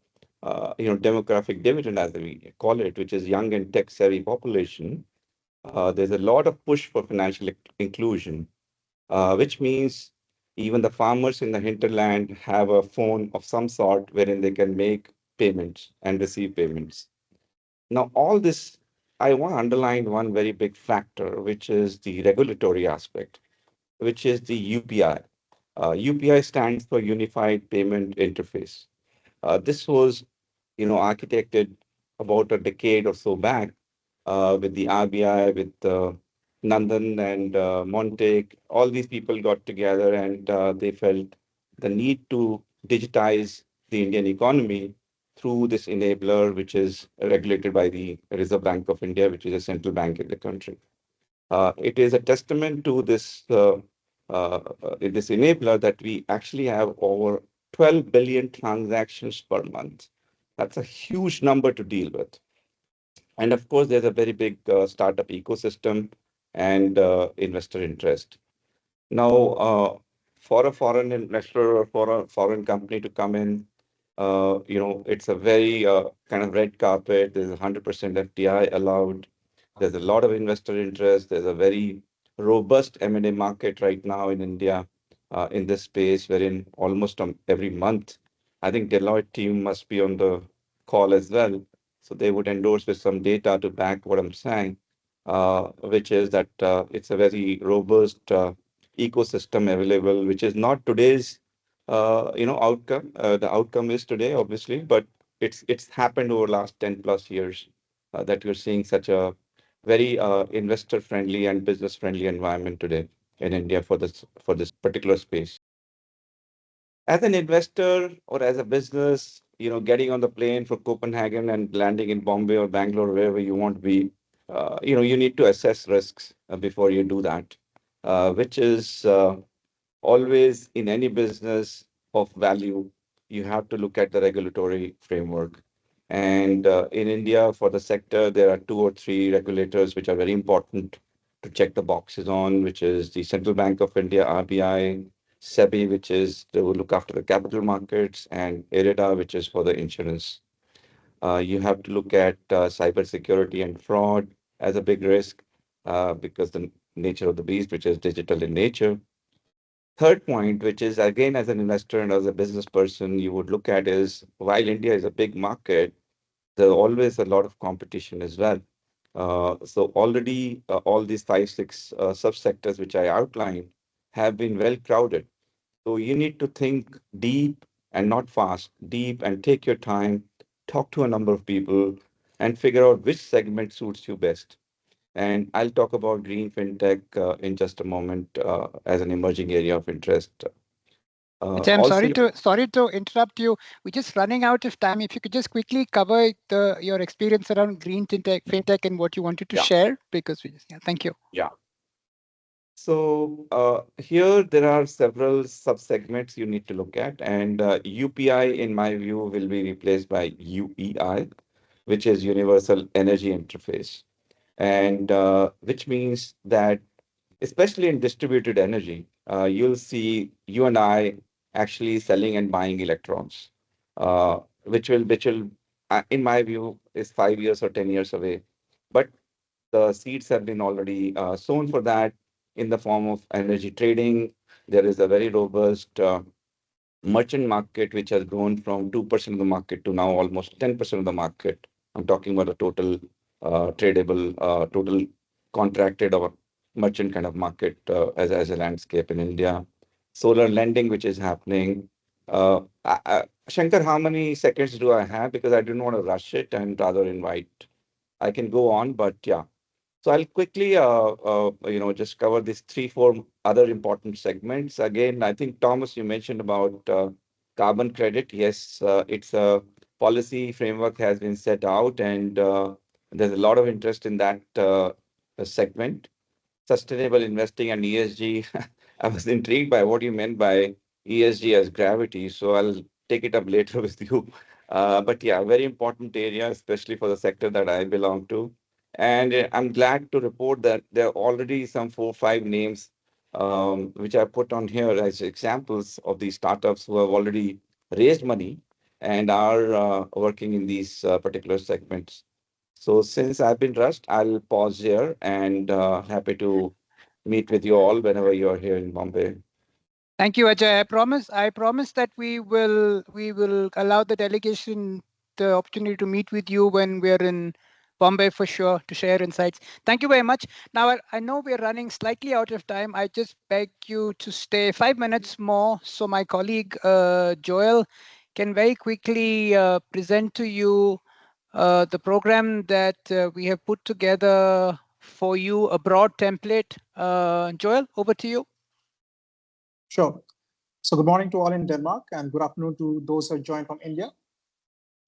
dividend, as we call it, which is young and tech-savvy population. There's a lot of push for financial inclusion, which means even the farmers in the hinterland have a phone of some sort wherein they can make payments and receive payments. Now, all this, I want to underline one very big factor, which is the regulatory aspect, which is the UPI. UPI stands for Unified Payment Interface. This was, architected about a decade or so back with the RBI, with Nandan and Montek. All these people got together and they felt the need to digitize the Indian economy through this enabler, which is regulated by the Reserve Bank of India, which is a central bank in the country. It is a testament to this enabler that we actually have over 12 billion transactions per month. That's a huge number to deal with. And of course, there's a very big startup ecosystem and investor interest. Now, for a foreign investor or for a foreign company to come in, it's a very kind of red carpet. There's 100% FDI allowed. There's a lot of investor interest. There's a very robust M&A market right now in India in this space, wherein almost every month, I think Deloitte team must be on the call as well. So they would endorse with some data to back what I'm saying, which is that it's a very robust ecosystem available, which is not today's outcome. The outcome is today, obviously, but it's happened over the last 10 plus years that you're seeing such a very investor friendly and business friendly environment today in India for this particular space. As an investor or as a business, getting on the plane for Copenhagen and landing in Bombay or Bangalore, wherever you want to be, you need to assess risks before you do that, which is always in any business of value, you have to look at the regulatory framework. And in India, for the sector, there are 2 or 3 regulators which are very important to check the boxes on, which is the Central Bank of India, RBI, SEBI, which is to look after the capital markets, and IRIDA, which is for the insurance. You have to look at cybersecurity and fraud as a big risk because the nature of the beast, which is digital in nature. Third point, which is again, as an investor and as a business person, you would look at is while India is a big market, there's always a lot of competition as well. So already all these 5, 6 subsectors which I outlined have been well crowded. So you need to think deep and not fast, deep and take your time, talk to a number of people and figure out which segment suits you best. And I'll talk about green fintech in just a moment as an emerging area of interest.
Ajay, I'm sorry to interrupt you. We're just running out of time. If you could just quickly cover your experience around green fintech and what you wanted to share, because thank you.
Yeah. So here there are several sub-segments you need to look at, and UPI, in my view, will be replaced by UEI, which is Universal Energy Interface, and which means that especially in distributed energy, you'll see you and I actually selling and buying electrons, which will, in my view, is 5 years or 10 years away. But the seeds have been already sown for that in the form of energy trading. There is a very robust merchant market, which has grown from 2% of the market to now almost 10% of the market. I'm talking about a total tradable, total contracted or merchant kind of market as a landscape in India. Solar lending, which is happening. Shankar, how many seconds do I have? Because I didn't want to rush it and rather invite. I can go on, but yeah. So I'll quickly, just cover these 3, 4 other important segments. Again, I think, Thomas, you mentioned about carbon credit. Yes, it's a policy framework has been set out, and there's a lot of interest in that segment. Sustainable investing and ESG. I was intrigued by what you meant by ESG as gravity, so I'll take it up later with you. But yeah, very important area, especially for the sector that I belong to. And I'm glad to report that there are already some 4, 5 names which I put on here as examples of these startups who have already raised money and are working in these particular segments. So since I've been rushed, I'll pause here and happy to meet with you all whenever you're here in Bombay.
Thank you, Ajay. I promise that we will allow the delegation the opportunity to meet with you when we're in Bombay for sure to share insights. Thank you very much. Now, I know we're running slightly out of time. I just beg you to stay 5 minutes more so my colleague Joel can very quickly present to you the program that we have put together for you, a broad template. Joel, over to you.
Sure. So good morning to all in Denmark and good afternoon to those who have joined from India.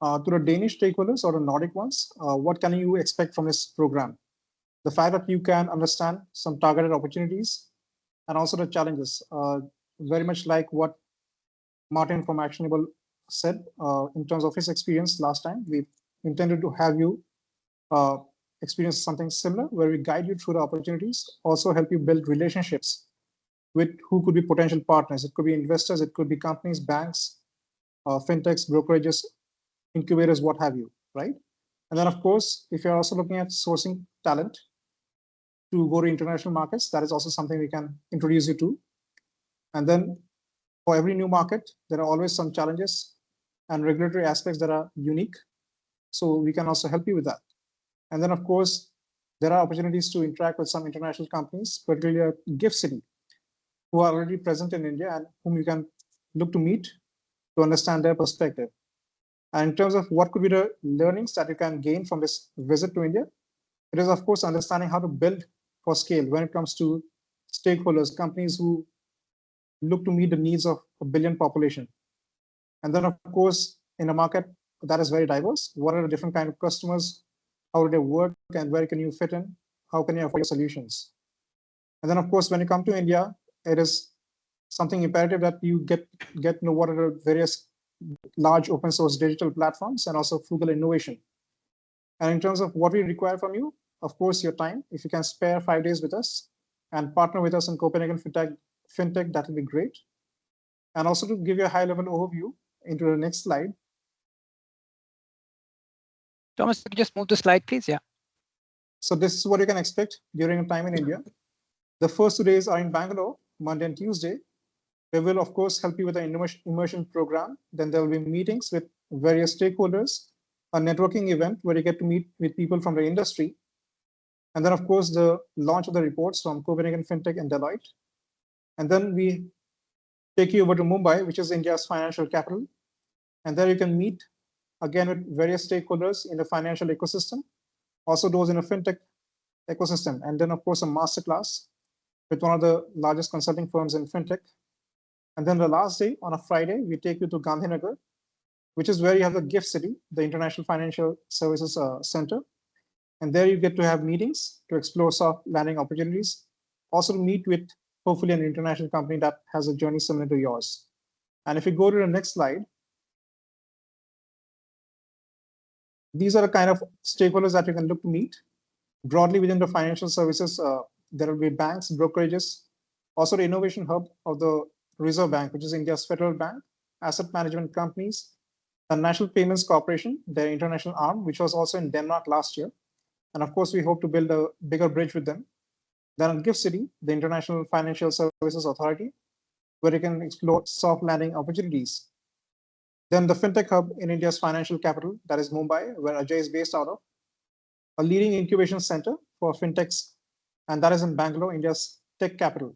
To the Danish stakeholders or the Nordic ones, what can you expect from this program? The fact that you can understand some targeted opportunities and also the challenges, very much like what Martin from Actionable said in terms of his experience last time. We intended to have you experience something similar where we guide you through the opportunities, also help you build relationships with who could be potential partners. It could be investors, it could be companies, banks, fintechs, brokerages, incubators, what have you, right? And then, of course, if you're also looking at sourcing talent to go to international markets, that is also something we can introduce you to. And then for every new market, there are always some challenges and regulatory aspects that are unique. So we can also help you with that. And then, of course, there are opportunities to interact with some international companies, particularly at Gift City, who are already present in India and whom you can look to meet to understand their perspective. And in terms of what could be the learnings that you can gain from this visit to India, it is, of course, understanding how to build for scale when it comes to stakeholders, companies who look to meet the needs of a billion population. And then, of course, in a market that is very diverse, what are the different kind of customers? How do they work, and where can you fit in? How can you offer your solutions? And then, of course, when you come to India, it is something imperative that you get to know what are the various large open source digital platforms and also frugal innovation. And in terms of what we require from you, of course, your time. If you can spare 5 days with us and partner with us in Copenhagen FinTech, that will be great. And also to give you a high-level overview into the next slide.
Thomas, could you just move the slide, please? Yeah.
So this is what you can expect during your time in India. The first 2 days are in Bangalore, Monday and Tuesday. We will, of course, help you with the immersion program. Then there will be meetings with various stakeholders, a networking event where you get to meet with people from the industry. And then, of course, the launch of the reports from Copenhagen FinTech and Deloitte. And then we take you over to Mumbai, which is India's financial capital. And there you can meet again with various stakeholders in the financial ecosystem, also those in a FinTech ecosystem. And then, of course, a masterclass with one of the largest consulting firms in FinTech. And then the last day, on a Friday, we take you to Gandhinagar, which is where you have the GIFT City, the International Financial Services Center. And there you get to have meetings to explore soft landing opportunities, also to meet with hopefully an international company that has a journey similar to yours. And if you go to the next slide, these are the kind of stakeholders that you can look to meet. Broadly within the financial services, there will be banks, brokerages, also the innovation hub of the Reserve Bank, which is India's federal bank, asset management companies, the National Payments Corporation, their international arm, which was also in Denmark last year. And of course, we hope to build a bigger bridge with them. Then GIFT City, the International Financial Services Authority, where you can explore soft landing opportunities. Then the FinTech hub in India's financial capital, that is Mumbai, where Ajay is based out of, a leading incubation center for FinTechs, and that is in Bangalore, India's tech capital.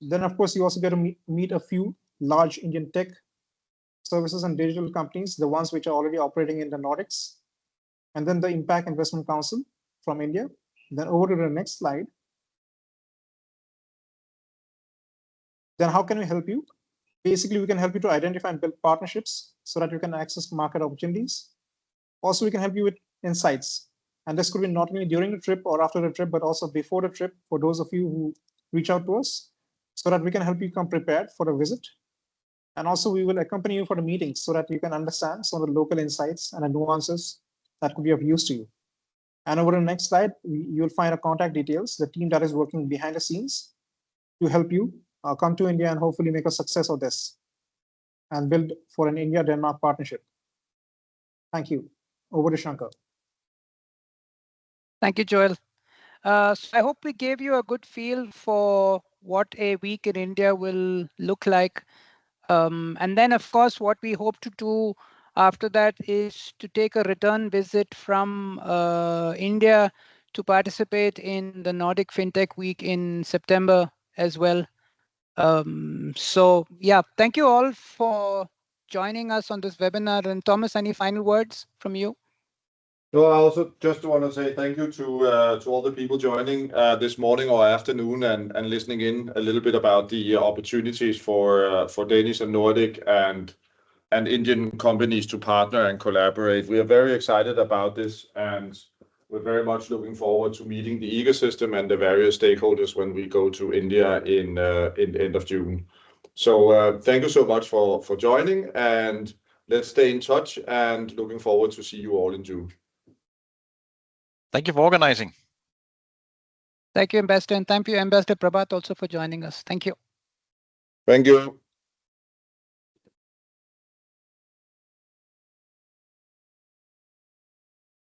Then, of course, you also get to meet a few large Indian tech services and digital companies, the ones which are already operating in the Nordics. And then the Impact Investment Council from India. Then over to the next slide. Then how can we help you? Basically, we can help you to identify and build partnerships so that you can access market opportunities. Also, we can help you with insights. And this could be not only during the trip or after the trip, but also before the trip for those of you who reach out to us so that we can help you come prepared for the visit. And also we will accompany you for the meetings so that you can understand some of the local insights and the nuances that could be of use to you. And over the next slide, you'll find our contact details, the team that is working behind the scenes to help you come to India and hopefully make a success of this and build for an India-Denmark partnership. Thank you. Over to Shankar.
Thank you, Joel. So I hope we gave you a good feel for what a week in India will look like. And then, of course, what we hope to do after that is to take a return visit from India to participate in the Nordic FinTech Week in September as well. So yeah, thank you all for joining us on this webinar. And Thomas, any final words from you?
No, I also just want to say thank you to all the people joining this morning or afternoon and listening in a little bit about the opportunities for Danish and Nordic and Indian companies to partner and collaborate. We are very excited about this, and we're very much looking forward to meeting the ecosystem and the various stakeholders when we go to India in end of June. So thank you so much for joining, and let's stay in touch, and looking forward to see you all in June.
Thank you for organizing.
Thank you, Ambassador, and thank you, Ambassador Prabhat, also for joining us. Thank you.
Thank you.